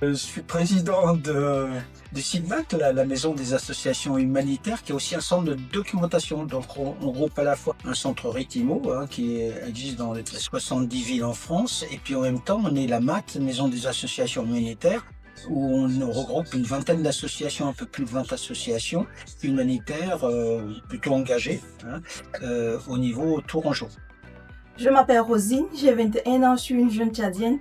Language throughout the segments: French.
Je suis président du CIDMAT, la maison des associations humanitaires, qui est aussi un centre de documentation. Donc on groupe à la fois un centre Ritimo, qui existe dans les 70 villes en France, et puis en même temps on est la MAT, maison des associations humanitaires, où on regroupe une vingtaine d'associations, un peu plus de 20 associations humanitaires plutôt engagées au niveau tourangeau. Je m'appelle Rosine, j'ai 21 ans, je suis une jeune Tchadienne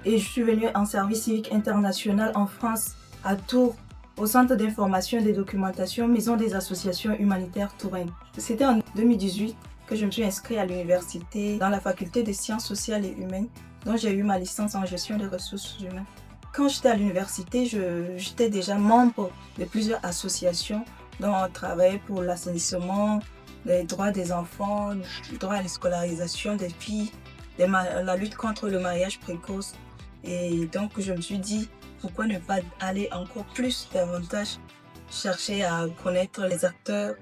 et je suis venue en service civique international en France, à Tours, au centre d'information et de documentation Maison des associations humanitaires Touraine. C'était en 2018 que je me suis inscrite à l'université dans la faculté des sciences sociales et humaines, dont j'ai eu ma licence en gestion des ressources humaines. Quand j'étais à l'université, j'étais déjà membre de plusieurs associations dont on travaillait pour l'assainissement, les droits des enfants, le droit à la scolarisation des filles, la lutte contre le mariage précoce. Et donc je me suis dit, pourquoi ne pas aller encore plus davantage chercher à connaître les acteurs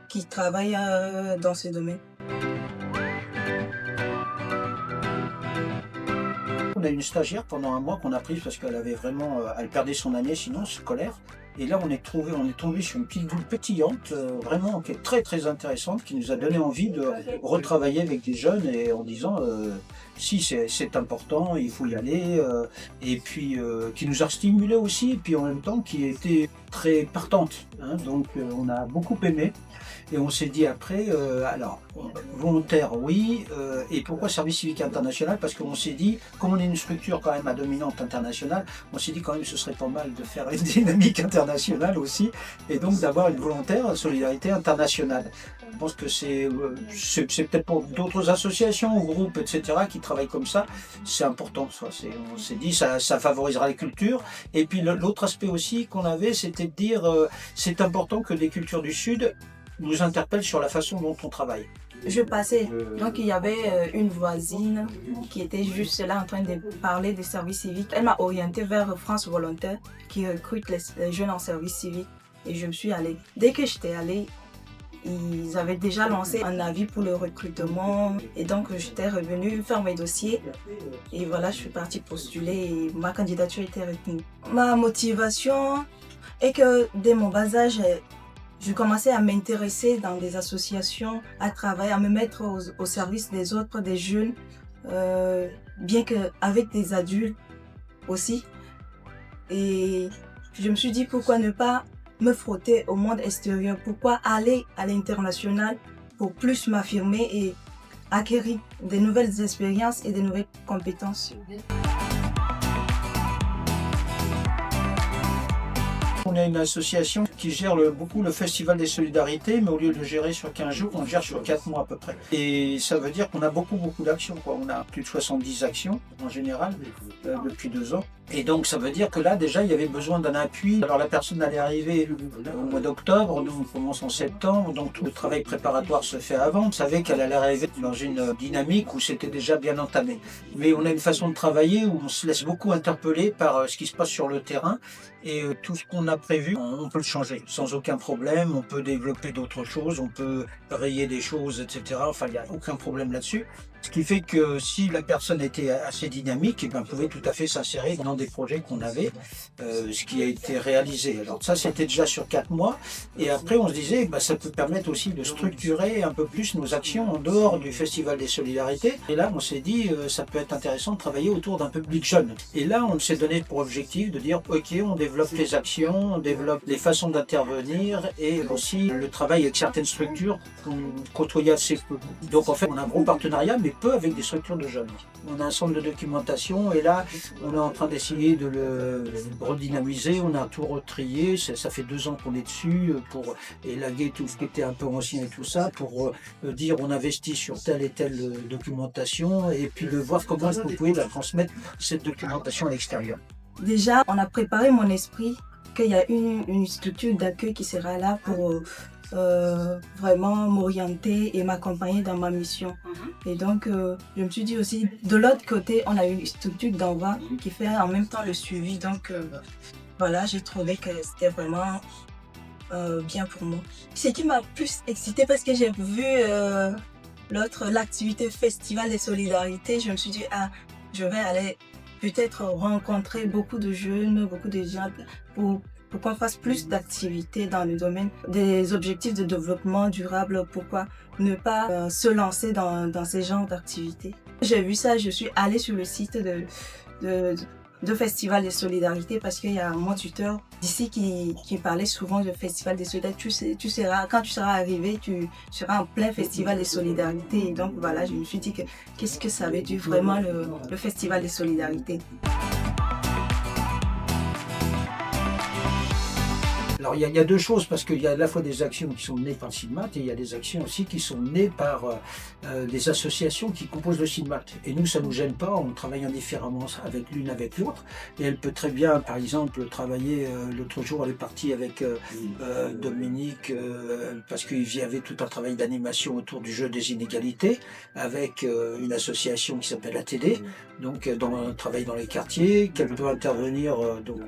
qui travaillent dans ce domaine. On a une stagiaire pendant un mois qu'on a prise parce qu'elle avait vraiment, elle perdait son année sinon scolaire. Et là, on est tombé sur une petite boule pétillante, vraiment qui est très très intéressante, qui nous a donné envie de retravailler avec des jeunes et en disant si c'est important, il faut y aller, et puis qui nous a stimulé aussi, et puis en même temps qui était très partante. Donc on a beaucoup aimé. Et on s'est dit après, alors, volontaire, oui, et pourquoi service civique international? Parce qu'on s'est dit, comme on est une structure quand même à dominante internationale, on s'est dit quand même ce serait pas mal de faire une dynamique internationale aussi, et donc d'avoir une volontaire solidarité internationale. Je pense que c'est peut-être pour d'autres associations ou groupes, etc., qui travaillent comme ça, c'est important. On s'est dit, ça favorisera les cultures. Et puis l'autre aspect aussi qu'on avait, c'était de dire, c'est important que les cultures du Sud nous interpelle sur la façon dont on travaille. Je passais, donc il y avait une voisine qui était juste là en train de parler des services civiques. Elle m'a orientée vers France Volontaire qui recrute les jeunes en service civique et je me suis allée. Dès que j'étais allée, ils avaient déjà lancé un avis pour le recrutement et donc j'étais revenue faire mes dossiers et voilà, je suis partie postuler et ma candidature était retenue. Ma motivation est que dès mon bas âge, je commençais à m'intéresser dans des associations, à travailler, à me mettre au service des autres, des jeunes, bien qu'avec des adultes aussi. Et je me suis dit pourquoi ne pas me frotter au monde extérieur, pourquoi aller à l'international pour plus m'affirmer et acquérir de nouvelles expériences et de nouvelles compétences. On est une association qui gère beaucoup le Festival des Solidarités, mais au lieu de le gérer sur 15 jours, on le gère sur 4 mois à peu près. Et ça veut dire qu'on a beaucoup d'actions. On a plus de 70 actions en général depuis 2 ans. Et donc ça veut dire que là déjà il y avait besoin d'un appui. Alors la personne allait arriver au mois d'octobre, nous on commence en septembre, donc tout le travail préparatoire se fait avant. On savait qu'elle allait arriver dans une dynamique où c'était déjà bien entamé. Mais on a une façon de travailler où on se laisse beaucoup interpeller par ce qui se passe sur le terrain et tout ce qu'on a prévu, on peut le changer sans aucun problème, on peut développer d'autres choses, on peut rayer des choses, etc. Enfin il n'y a aucun problème là-dessus. Ce qui fait que si la personne était assez dynamique, elle pouvait tout à fait s'insérer dans des projets qu'on avait, ce qui a été réalisé. Alors ça, c'était déjà sur 4 mois. Et après, on se disait, ça peut permettre aussi de structurer un peu plus nos actions en dehors du Festival des Solidarités. Et là, on s'est dit, ça peut être intéressant de travailler autour d'un public jeune. Et là, on s'est donné pour objectif de dire, OK, on développe les actions, on développe les façons d'intervenir et aussi le travail avec certaines structures qu'on côtoyait assez peu. Donc en fait, on a un gros partenariat, mais peu avec des structures de jeunes. On a un centre de documentation et là, on est en train d'essayer de le redynamiser. On a tout retrié. Ça fait 2 ans qu'on est dessus pour élaguer tout ce qui était un peu ancien et tout ça, pour dire on investit sur telle et telle documentation et puis de voir comment est-ce que vous pouvez la transmettre, cette documentation à l'extérieur. Déjà, on a préparé mon esprit qu'il y a une structure d'accueil qui sera là pour vraiment m'orienter et m'accompagner dans ma mission. Et donc, je me suis dit aussi, de l'autre côté, on a une structure d'envoi qui fait en même temps le suivi. Donc, voilà, j'ai trouvé que c'était vraiment bien pour moi. Ce qui m'a plus excitée parce que j'ai vu l'activité Festival des Solidarités, je me suis dit, je vais aller peut-être rencontrer beaucoup de jeunes, beaucoup de gens pour qu'on fasse plus d'activités dans le domaine des objectifs de développement durable. Pourquoi ne pas se lancer dans ces genres d'activités? J'ai vu ça, je suis allée sur le site de Festival de Solidarité parce qu'il y a mon tuteur d'ici qui parlait souvent de Festival de Solidarité. Quand tu seras arrivé, tu seras en plein Festival de Solidarité. Et donc voilà, je me suis dit que qu'est-ce que ça veut dire vraiment le Festival de Solidarité. Alors il y a deux choses, parce qu'il y a à la fois des actions qui sont nées par le CIDMAT et il y a des actions aussi qui sont nées par des associations qui composent le CIDMAT. Et nous, ça ne nous gêne pas, on travaille indifféremment avec l'une avec l'autre. Et elle peut très bien, par exemple, travailler, l'autre jour elle est partie avec Dominique, parce qu'il y avait tout un travail d'animation autour du jeu des inégalités, avec une association qui s'appelle ATD, donc on travaille dans les quartiers, qu'elle peut intervenir, donc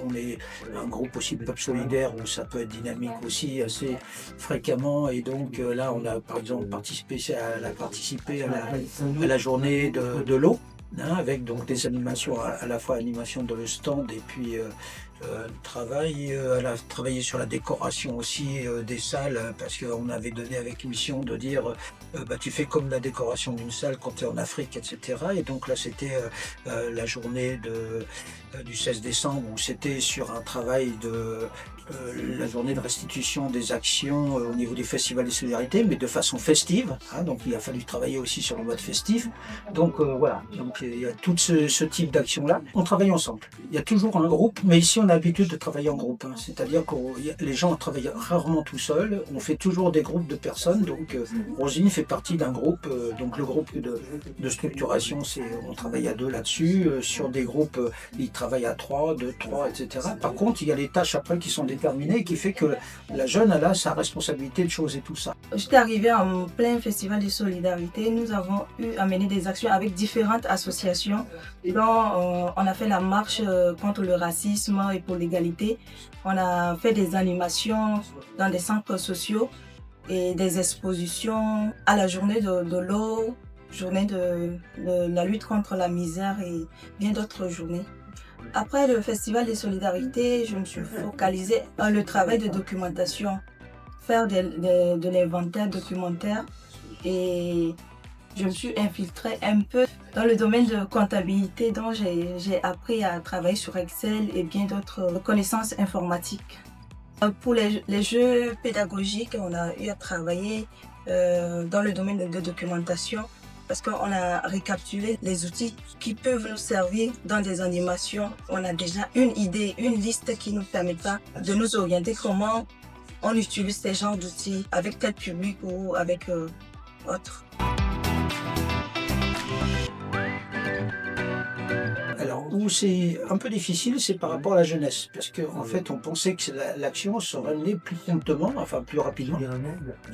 on est un groupe aussi de peuple solidaire, où ça peut être dynamique aussi assez fréquemment, et donc là on a par exemple participé à la journée de l'eau, hein, avec donc des animations, à la fois animation dans le stand et puis elle a travaillé sur la décoration aussi des salles, parce qu'on avait donné avec mission de dire tu fais comme la décoration d'une salle quand tu es en Afrique, etc. Et donc là c'était la journée du 16 décembre, où c'était sur un travail de la journée de restitution des actions au niveau du Festival des Solidarités, mais de façon festive, hein, donc il a fallu travailler aussi sur le mode festif. Donc voilà, donc il y a tout ce type d'action-là. On travaille ensemble. Il y a toujours un groupe, mais ici on a l'habitude de travailler en groupe, hein, c'est-à-dire que les gens travaillent rarement tout seuls, on fait toujours des groupes de personnes, donc Rosine fait partie d'un groupe, donc le groupe de structuration, on travaille à deux là-dessus, sur des groupes, ils travaillent à 3, 2, 3, etc. Par contre, il y a les tâches après qui sont déterminées, qui fait que la jeune, elle a sa responsabilité de choses et tout ça. J'étais arrivée en plein Festival de Solidarité, nous avons eu à mener des actions avec différentes associations. Donc, on a fait la marche contre le racisme et pour l'égalité. On a fait des animations dans des centres sociaux et des expositions à la journée de l'eau, journée de la lutte contre la misère et bien d'autres journées. Après le Festival des Solidarités, je me suis focalisée dans le travail de documentation, faire de l'inventaire documentaire, et je me suis infiltrée un peu dans le domaine de comptabilité, dont j'ai appris à travailler sur Excel et bien d'autres connaissances informatiques. Pour les jeux pédagogiques, on a eu à travailler dans le domaine de documentation, parce qu'on a récapitulé les outils qui peuvent nous servir dans des animations. On a déjà une idée, une liste qui nous permettra de nous orienter comment on utilise ces genres d'outils avec tel public ou avec autre. Alors, où c'est un peu difficile, c'est par rapport à la jeunesse, parce qu'en fait, on pensait que l'action serait menée plus promptement, enfin plus rapidement,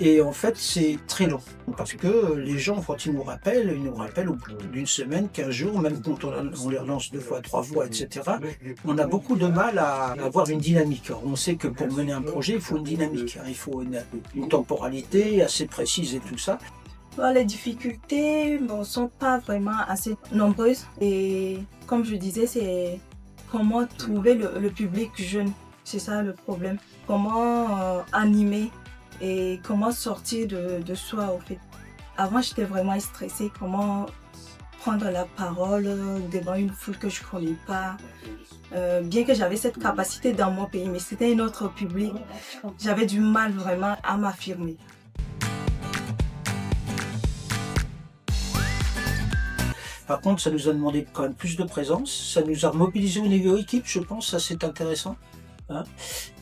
et en fait, c'est très long, parce que les gens, quand ils nous rappellent au bout d'une semaine, 15 jours, même quand on les relance 2 fois, 3 fois, etc., on a beaucoup de mal à avoir une dynamique. Alors, on sait que pour mener un projet, il faut une dynamique, hein, il faut une temporalité assez précise et tout ça. Les difficultés ne sont pas vraiment assez nombreuses, et comme je disais, c'est comment trouver le public jeune. C'est ça le problème. Comment animer et comment sortir de soi, au fait. Avant, j'étais vraiment stressée. Comment prendre la parole devant une foule que je ne connais pas. Bien que j'avais cette capacité dans mon pays, mais c'était un autre public. J'avais du mal vraiment à m'affirmer. Par contre, ça nous a demandé quand même plus de présence, ça nous a mobilisé au niveau équipe, je pense, ça c'est intéressant. Hein.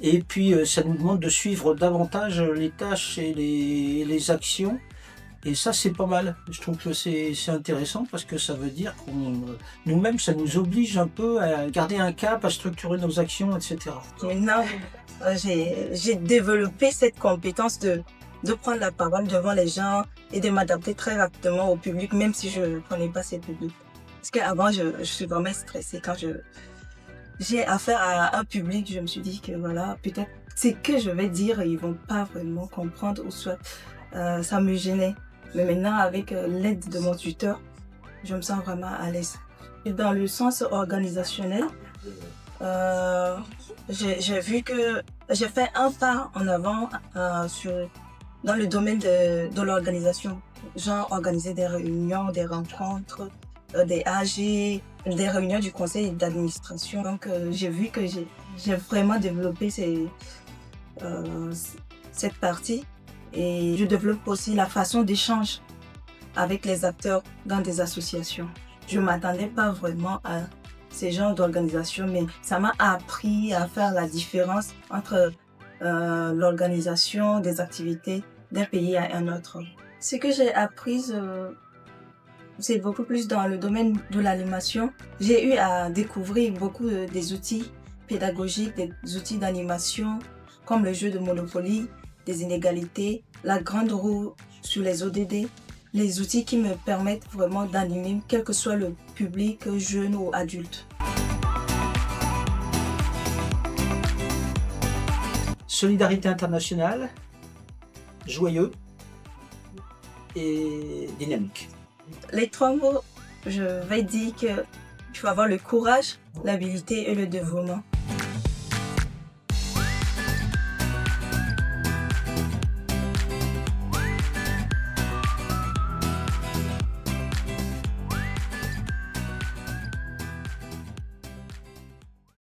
Et puis ça nous demande de suivre davantage les tâches et les actions, et ça c'est pas mal. Je trouve que c'est intéressant, parce que ça veut dire qu'on nous-mêmes, ça nous oblige un peu à garder un cap, à structurer nos actions, etc. Maintenant, j'ai développé cette compétence de prendre la parole devant les gens et de m'adapter très rapidement au public, même si je ne connais pas ces publics. Parce qu'avant, je suis vraiment stressée. Quand j'ai affaire à un public, je me suis dit que voilà, peut-être ce que je vais dire, ils ne vont pas vraiment comprendre, ou soit ça me gênait. Mais maintenant, avec l'aide de mon tuteur, je me sens vraiment à l'aise. Dans le sens organisationnel, j'ai vu que j'ai fait un pas en avant dans le domaine de l'organisation. Genre organiser des réunions, des rencontres, des AG, des réunions du conseil d'administration. Donc j'ai vu que j'ai vraiment développé cette partie et je développe aussi la façon d'échange avec les acteurs dans des associations. Je ne m'attendais pas vraiment à ces genres d'organisation, mais ça m'a appris à faire la différence entre l'organisation des activités d'un pays à un autre. Ce que j'ai appris, c'est beaucoup plus dans le domaine de l'animation. J'ai eu à découvrir beaucoup des outils pédagogiques, des outils d'animation, comme le jeu de Monopoly, des inégalités, la grande roue sur les ODD, les outils qui me permettent vraiment d'animer, quel que soit le public, jeune ou adulte. Solidarité internationale, joyeux et dynamique. Les trois mots, je vais dire qu'il faut avoir le courage, l'habilité et le dévouement.